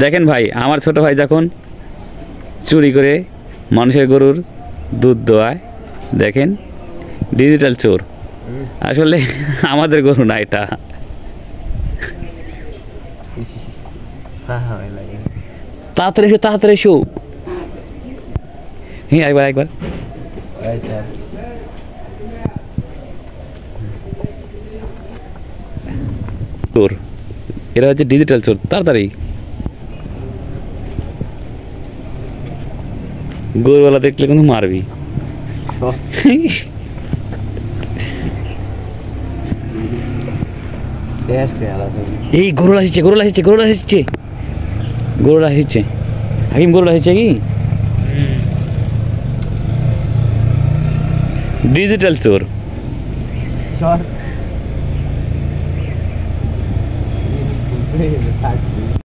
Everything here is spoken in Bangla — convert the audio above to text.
দেখেন ভাই, আমার ছোট ভাই যখন চুরি করে মানুষের গরুর দুধ দোয়ায়, দেখেন ডিজিটাল চোর। আসলে আমাদের গরু না এটা। তাড়াতাড়ি এসো, তাড়াতাড়ি এসো। হ্যাঁ, একবার একবার। চোর, এরা হচ্ছে ডিজিটাল চোর। তাড়াতাড়ি গরুওয়ালা দেখলে কিন্তু মারবি। এই গরুলা আসছে, গরুলা আসছে, গরুলা আসছে, গরুলা আসছে। হাকিম গরুলা আসছে কি? ডিজিটাল চোর।